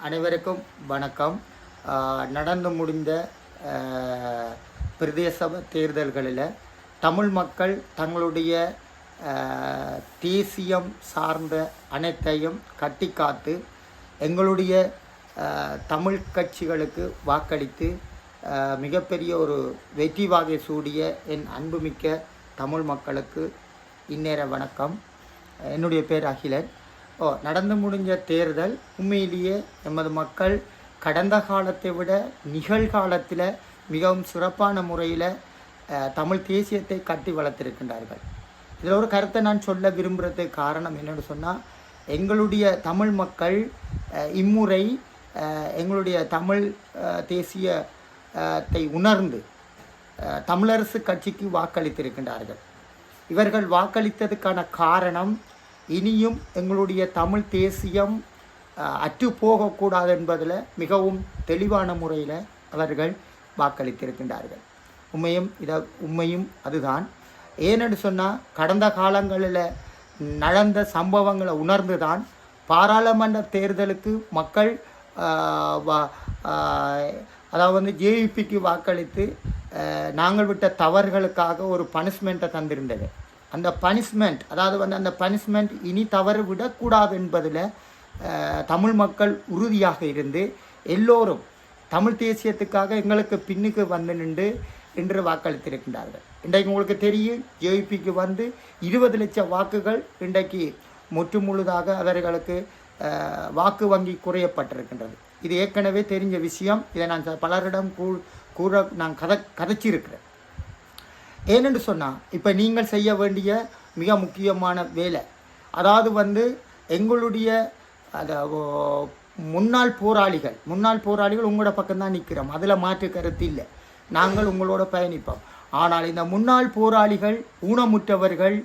அனைவருக்கும் வணக்கம். நடந்து முடிந்த பிரதேச தேர்தல்களில் தமிழ் மக்கள் தங்களுடைய தேசியம் சார்ந்த அனைத்தையும் கட்டி காத்து எங்களுடைய தமிழ் கட்சிகளுக்கு வாக்களித்து மிகப்பெரிய ஒரு வெற்றி வாகை சூடிய என் அன்புமிக்க தமிழ் மக்களுக்கு இந்நேர வணக்கம். என்னுடைய பேர் அகிலன். நடந்து முடிஞ்ச தேர்தல் உண்மையிலேயே எமது மக்கள் கடந்த காலத்தை விட நிகழ்காலத்தில் மிகவும் சிறப்பான முறையில் தமிழ் தேசியத்தை கட்டி வளர்த்திருக்கின்றார்கள். இதில் ஒரு கருத்தை நான் சொல்ல விரும்புகிறதுக்கு காரணம் என்னென்னு சொன்னால், எங்களுடைய தமிழ் மக்கள் இம்முறை எங்களுடைய தமிழ் தேசியத்தை உணர்ந்து தமிழரசு கட்சிக்கு வாக்களித்திருக்கின்றார்கள். இவர்கள் வாக்களித்ததுக்கான காரணம், இனியும் எங்களுடைய தமிழ் தேசியம் அற்று போகக்கூடாது என்பதில் மிகவும் தெளிவான முறையில் அவர்கள் வாக்களித்திருக்கின்றார்கள். உண்மையும் அதுதான். ஏனென்று சொன்னால், கடந்த காலங்களில் நடந்த சம்பவங்களை உணர்ந்து தான் பாராளுமன்ற தேர்தலுக்கு மக்கள் அதாவது ஜேவிபிக்கு வாக்களித்து நாங்கள் விட்ட தவறுகளுக்காக ஒரு பனிஷ்மெண்ட்டை தந்திருந்தது. அந்த பனிஷ்மெண்ட் அந்த பனிஷ்மெண்ட் இனி தவறு விடக்கூடாது என்பதில் தமிழ் மக்கள் உறுதியாக இருந்து எல்லோரும் தமிழ் தேசியத்துக்காக எங்களுக்கு பின்னுக்கு வந்து நின்று இன்று வாக்களித்திருக்கின்றார்கள். இன்றைக்கு உங்களுக்கு தெரியும், ஜேவிபிக்கு 20 லட்சம் வாக்குகள் இன்றைக்கு முற்று முழுதாக அவர்களுக்கு வாக்கு வங்கி குறையப்பட்டிருக்கின்றது. இது ஏற்கனவே தெரிஞ்ச விஷயம். இதை நான் பலரிடம் கூற நான் கதைச்சிருக்கிறேன். ஏனென்று சொன்னால், இப்போ நீங்கள் செய்ய வேண்டிய மிக முக்கியமான வேலை, அதாவது எங்களுடைய முன்னாள் போராளிகள் உங்களோட பக்கம்தான் நிற்கிறோம். அதில் மாற்று கருத்து இல்லை. நாங்கள் உங்களோட பயணிப்போம். ஆனால் இந்த முன்னாள் போராளிகள், ஊனமுற்றவர்கள்,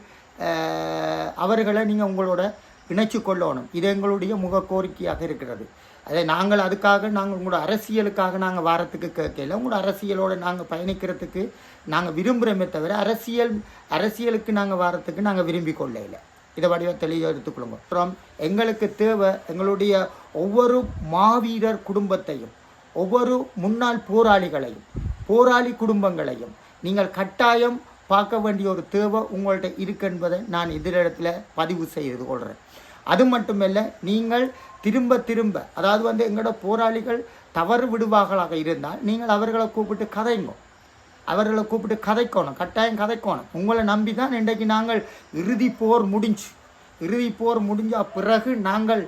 அவர்களை நீங்கள் உங்களோட இணைச்சு கொள்ளணும். இது எங்களுடைய முக கோரிக்கையாக இருக்கிறது. அதை அதுக்காக உங்களோட அரசியலுக்காக நாங்கள் வாரத்துக்கு கேட்கல. உங்களோட அரசியலோடு நாங்கள் பயணிக்கிறதுக்கு நாங்கள் விரும்புகிறோமே தவிர அரசியலுக்கு நாங்கள் வாரத்துக்கு நாங்கள் விரும்பி கொள்ளையில. இதை வடிவம் தெளிவாக எடுத்துக்கொள்ளுங்க. அப்புறம் எங்களுக்கு தேவை, எங்களுடைய ஒவ்வொரு மாவீரர் குடும்பத்தையும், ஒவ்வொரு முன்னாள் போராளிகளையும், போராளி குடும்பங்களையும் நீங்கள் கட்டாயம் பார்க்க வேண்டிய ஒரு தேவை உங்கள்கிட்ட இருக்கு என்பதை நான் எதிரிடத்தில் பதிவு செய்து கொள்கிறேன். அது மட்டுமல்ல, நீங்கள் திரும்ப அதாவது எங்களோட போராளிகள் தவறு விடுவார்களாக இருந்தால் நீங்கள் அவர்களை கூப்பிட்டு கதைக்கணும், கட்டாயம் கதைக்கணும். உங்களை நம்பி தான் இன்றைக்கு நாங்கள் இறுதி போர் முடிஞ்ச பிறகு நாங்கள்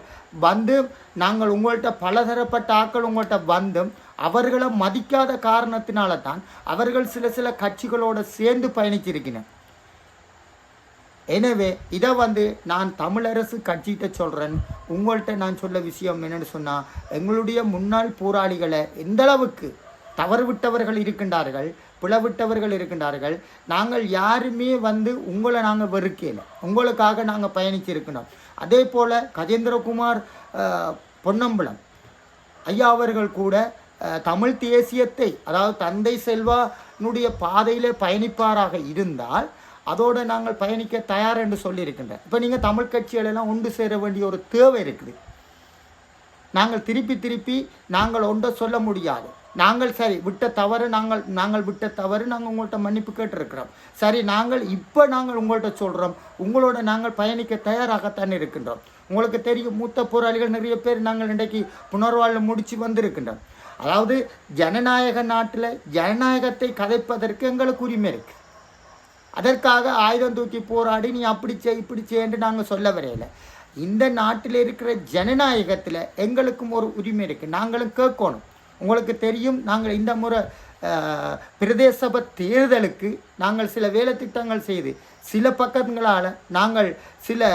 உங்கள்கிட்ட பலதரப்பட்ட ஆட்கள் உங்கள்கிட்ட வந்தும் அவர்களை மதிக்காத காரணத்தினால தான் அவர்கள் சில கட்சிகளோடு சேர்ந்து பயணிச்சிருக்கிறேன். எனவே இதை நான் தமிழரசு கட்சிகிட்ட சொல்கிறேன். உங்கள்கிட்ட நான் சொல்ல விஷயம் என்னென்னு சொன்னால், எங்களுடைய முன்னாள் போராளிகளை எந்த அளவுக்கு தவறு விட்டவர்கள் இருக்கின்றார்கள், பிளவிட்டவர்கள் இருக்கின்றார்கள். நாங்கள் யாருமே உங்களை நாங்கள் வெறுக்கல, உங்களுக்காக நாங்கள் பயணிச்சிருக்கணும். அதே போல் கஜேந்திரகுமார் பொன்னம்பலம் ஐயா அவர்கள் கூட தமிழ் தேசியத்தை, அதாவது தந்தை செல்வானுடைய பாதையில் பயணிப்பாராக இருந்தால் அதோடு நாங்கள் பயணிக்க தயார் என்று சொல்லியிருக்கின்றேன். இப்போ நீங்கள் தமிழ் கட்சிகளெல்லாம் ஒன்று சேர வேண்டிய ஒரு தேவை இருக்குது. நாங்கள் திருப்பி நாங்கள் ஒன்றை சொல்ல முடியாது. நாங்கள் சரி விட்ட தவறு, நாங்கள் உங்கள்கிட்ட மன்னிப்பு கேட்டிருக்கிறோம். சரி, நாங்கள் உங்கள்கிட்ட சொல்கிறோம், உங்களோட நாங்கள் பயணிக்க தயாராகத்தான் இருக்கின்றோம். உங்களுக்கு தெரியும், மூத்த போராளிகள் நிறைய பேர் நாங்கள் இன்றைக்கு புனர்வாழ்வு முடித்து வந்திருக்கின்றோம். அதாவது ஜனநாயக நாட்டில் ஜனநாயகத்தை கதைப்பதற்கு எங்களுக்கு உரிமை இருக்குது. அதற்காக ஆயுதம் தூக்கி போராடி நீ இப்படி செய்யு நாங்கள் சொல்ல வரையில. இந்த நாட்டில் இருக்கிற ஜனநாயகத்தில் எங்களுக்கும் ஒரு உரிமை இருக்குது. நாங்களும் கேட்கணும். உங்களுக்கு தெரியும், நாங்கள் இந்த முறை பிரதேச தேர்தலுக்கு நாங்கள் சில வேலை திட்டங்கள் செய்து சில பக்கங்களால் நாங்கள் சில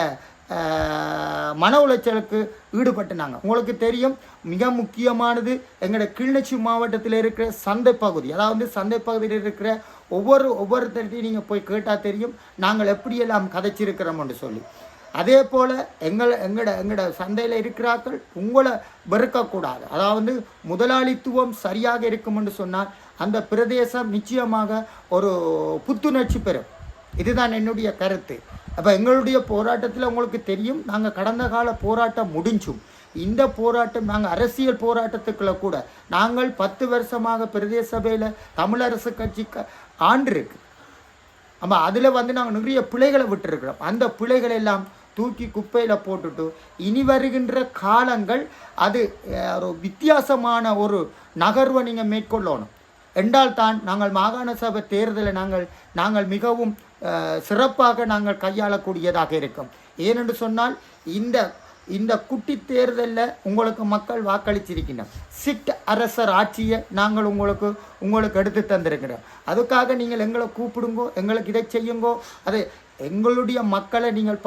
மன உளைச்சலுக்கு ஈடுபட்டுனாங்க. உங்களுக்கு தெரியும், மிக முக்கியமானது எங்களோட கிளிநொச்சி மாவட்டத்தில் இருக்கிற சந்தை பகுதி. அதாவது சந்தை பகுதியில் இருக்கிற ஒவ்வொருத்தரையும் நீங்கள் போய் கேட்டால் தெரியும் நாங்கள் எப்படியெல்லாம் கதைச்சிருக்கிறோம்னு சொல்லி. அதே போல் எங்களோட சந்தையில் இருக்கிறார்கள் உங்களை வெறுக்கக்கூடாது. அதாவது முதலாளித்துவம் சரியாக இருக்கும்னு சொன்னால் அந்த பிரதேசம் நிச்சயமாக ஒரு புத்துணர்ச்சி பெறும். இதுதான் என்னுடைய கருத்து. அப்போ எங்களுடைய போராட்டத்தில் உங்களுக்கு தெரியும், நாங்கள் கடந்த கால போராட்டம் முடிஞ்சும் இந்த போராட்டம் நாங்கள் அரசியல் போராட்டத்துக்குள்ள கூட நாங்கள் 10 வருஷமாக பிரதேச சபையில் தமிழரசு கட்சி ஆண்டு இருக்கு. ஆமாம், அதில் வந்து நாங்கள் நிறைய பிழைகளை விட்டுருக்கிறோம். அந்த பிழைகளை எல்லாம் தூக்கி குப்பையில் போட்டுட்டு இனி வருகின்ற காலங்கள் அது ஒரு வித்தியாசமான ஒரு நகர்வை நீங்கள் மேற்கொள்ளணும் என்றால் தான் நாங்கள் மாகாண சபை தேர்தலை நாங்கள் மிகவும் சிறப்பாக நாங்கள் கையாளக்கூடியதாக இருக்கும். ஏனென்று சொன்னால் இந்த குட்டி தேர்தலில் உங்களுக்கு மக்கள் வாக்களிச்சிருக்கின்றோம். சிட் அரசர் ஆட்சியை நாங்கள் உங்களுக்கு எடுத்து தந்திருக்கிறோம். அதுக்காக நீங்கள் எங்களை கூப்பிடுங்கோ, எங்களுக்கு இதை செய்யுங்கோ. அது எங்களுடைய மக்களை நீங்கள்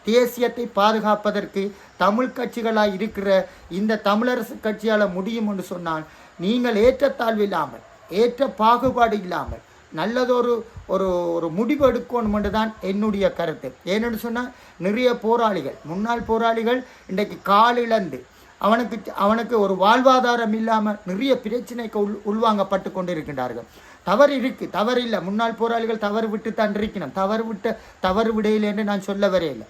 தேசியத்தை பாதுகாப்பதற்கு தமிழ் கட்சிகளாக இருக்கிற இந்த தமிழரசு கட்சியால் முடியும் என்று சொன்னால் நீங்கள் ஏற்றத்தாழ்வு இல்லாமல் ஏற்ற பாகுபாடு இல்லாமல் நல்லதொரு ஒரு ஒரு முடிவு எடுக்கணும் என்று தான் என்னுடைய கருத்து. ஏனென்று சொன்னால் நிறைய போராளிகள், முன்னாள் போராளிகள் இன்றைக்கு காலிழந்து அவனுக்கு ஒரு வாழ்வாதாரம் இல்லாமல் நிறைய பிரச்சனைக்கு உள்வாங்கப்பட்டு கொண்டு இருக்கின்றார்கள். தவறு இருக்குது, தவறு இல்லை. முன்னாள் போராளிகள் தவறு விட்டு தான் இருக்கணும். தவறு விடையில் என்று நான் சொல்ல வரையில்லை.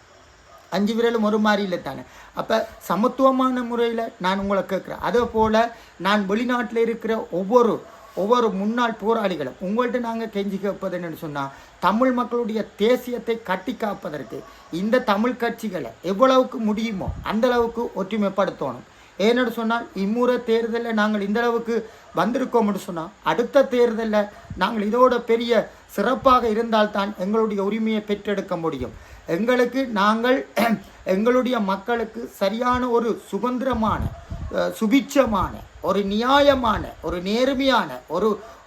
5 விரலும் ஒரு மாதிரி இல்லை தானே. அப்போ சமத்துவமான முறையில் நான் உங்களை கேட்குறேன். அதே போல் நான் வெளிநாட்டில் இருக்கிற ஒவ்வொரு முன்னாள் போராளிகளும் உங்கள்கிட்ட நாங்கள் கெஞ்சி கேட்பது என்னென்னு சொன்னால், தமிழ் மக்களுடைய தேசியத்தை கட்டி காப்பதற்கு இந்த தமிழ் கட்சிகளை எவ்வளவுக்கு முடியுமோ அந்தளவுக்கு ஒற்றுமைப்படுத்தணும். ஏன்னு சொன்னால் இம்முறை தேர்தலில் நாங்கள் இந்தளவுக்கு வந்திருக்கோம்னு சொன்னால் அடுத்த தேர்தலில் நாங்கள் இதோட பெரிய சிறப்பாக இருந்தால்தான் எங்களுடைய உரிமையை பெற்றெடுக்க முடியும். எங்களுடைய மக்களுக்கு சரியான ஒரு சுதந்திரமான, சுபிட்சமான, ஒரு நியாயமான, ஒரு நேர்மையான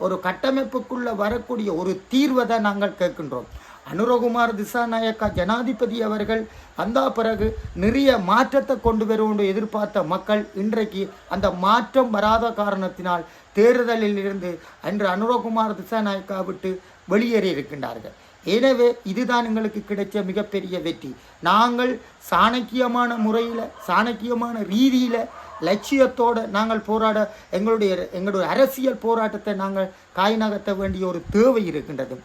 ஒரு கட்டமைப்புக்குள்ளே வரக்கூடிய ஒரு தீர்வை தான் நாங்கள் கேட்கின்றோம். அனுரகுமார் திசாநாயக்கா ஜனாதிபதி அவர்கள் வந்த பிறகு நிறைய மாற்றத்தை கொண்டு வருவோம் எதிர்பார்த்த மக்கள் இன்றைக்கு அந்த மாற்றம் வராத காரணத்தினால் தேர்தலில் இருந்து அன்று அனுரகுமார் திசாநாயக்கா விட்டு வெளியேறி இருக்கின்றார்கள். எனவே இதுதான் எங்களுக்கு கிடைச்ச மிகப்பெரிய வெற்றி. நாங்கள் சாணக்கியமான முறையில், சாணக்கியமான ரீதியில், லட்சியத்தோடு நாங்கள் எங்களுடைய அரசியல் போராட்டத்தை நாங்கள் காய் நகர்த்த வேண்டிய ஒரு தேவை இருக்கின்றது.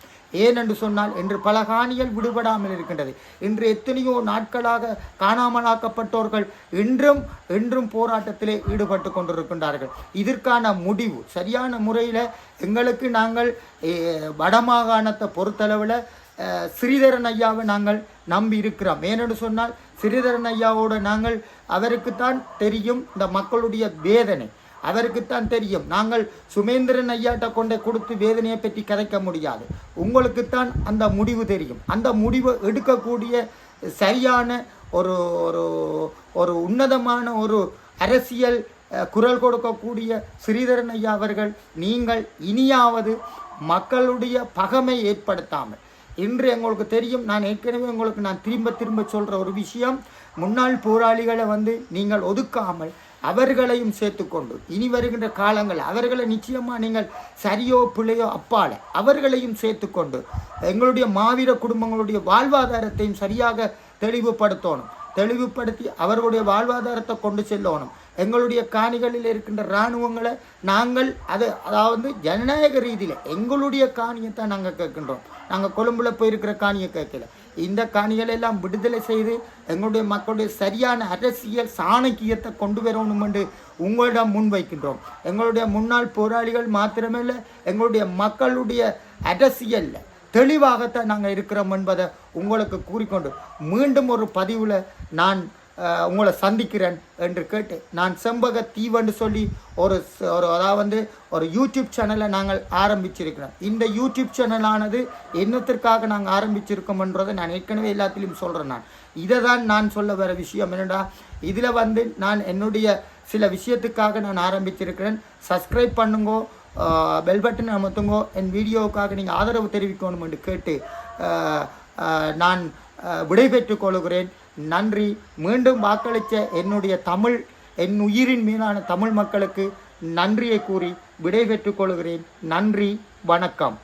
ஏனென்று சொன்னால் இன்று பல காணிகள் விடுபடாமல் இருக்கின்றது. இன்று எத்தனையோ நாட்களாக காணாமலாக்கப்பட்டவர்கள் இன்றும் போராட்டத்திலே ஈடுபட்டு கொண்டிருக்கின்றார்கள். இதற்கான முடிவு சரியான முறையில் எங்களுக்கு நாங்கள் வடமாகாணத்தை பொறுத்தளவில் ஸ்ரீதரன் ஐயாவை நாங்கள் நம்பி இருக்கிறோம். ஏனென்று சொன்னால் ஸ்ரீதரன் ஐயாவோடு அவருக்குத்தான் தெரியும் இந்த மக்களுடைய வேதனை, அவருக்குத்தான் தெரியும். நாங்கள் சுமேந்திரன் ஐயாட்ட கொண்டே கொடுத்து வேதனையை பற்றி கதைக்க முடியாது. உங்களுக்குத்தான் அந்த முடிவு தெரியும். அந்த முடிவை எடுக்கக்கூடிய சரியான ஒரு உன்னதமான ஒரு அரசியல் குரல் கொடுக்கக்கூடிய ஸ்ரீதரன் ஐயா அவர்கள், நீங்கள் இனியாவது மக்களுடைய பகைமை ஏற்படுத்தாமல், இன்று எங்களுக்கு தெரியும், நான் ஏற்கனவே நான் திரும்ப சொல்கிற ஒரு விஷயம், முன்னாள் போராளிகளை நீங்கள் ஒதுக்காமல் அவர்களையும் சேர்த்துக்கொண்டு இனி வருகின்ற காலங்கள் அவர்களை நிச்சயமாக நீங்கள் சரியோ பிழையோ அப்பால அவர்களையும் சேர்த்துக்கொண்டு எங்களுடைய மாவீர குடும்பங்களுடைய வாழ்வாதாரத்தையும் சரியாக தெளிவுபடுத்தி அவர்களுடைய வாழ்வாதாரத்தை கொண்டு செல்லணும். எங்களுடைய காணிகளில் இருக்கின்ற இராணுவங்களை அதாவது ஜனநாயக ரீதியில் எங்களுடைய காணியத்தை நாங்கள் கேட்கின்றோம். நாங்கள் கொழும்புல போயிருக்கிற காணியை கேட்கல. இந்த காணிகளை எல்லாம் விடுதலை செய்து எங்களுடைய மக்களுடைய சரியான அரசியல் சாணக்கியத்தை கொண்டு வரணும் என்று உங்களிடம் முன்வைக்கின்றோம். எங்களுடைய முன்னாள் போராளிகள் மாத்திரமல்ல, எங்களுடைய மக்களுடைய அரசியலில் தெளிவாகத்தான் நாங்கள் இருக்கிறோம் என்பதை உங்களுக்கு கூறிக்கொண்டு மீண்டும் ஒரு பதிவில் நான் உங்களை சந்திக்கிறேன் என்று கேட்டு, நான் செம்பக தீவன்னு சொல்லி ஒரு யூடியூப் சேனலை நாங்கள் ஆரம்பிச்சிருக்கிறோம். இந்த யூடியூப் சேனலானது என்னத்திற்காக நாங்கள் ஆரம்பிச்சிருக்கோம் என்றதை நான் ஏற்கனவே எல்லாத்திலையும் சொல்கிறேன். இதை தான் நான் சொல்ல வர விஷயம் என்னடா, இதில் நான் என்னுடைய சில விஷயத்துக்காக நான் ஆரம்பிச்சிருக்கிறேன். சப்ஸ்கிரைப் பண்ணுங்கோ, பெல் பட்டன் அமர்த்துங்கோ, என் வீடியோவுக்காக நீங்கள் ஆதரவு தெரிவிக்கணும் என்று கேட்டு நான் விடைபெற்றுக் கொள்கிறேன். நன்றி. மீண்டும் வாக்களித்த என் உயிரின் மீதான தமிழ் மக்களுக்கு நன்றியை கூறி விடைபெற்றுக் கொள்கிறேன். நன்றி, வணக்கம்.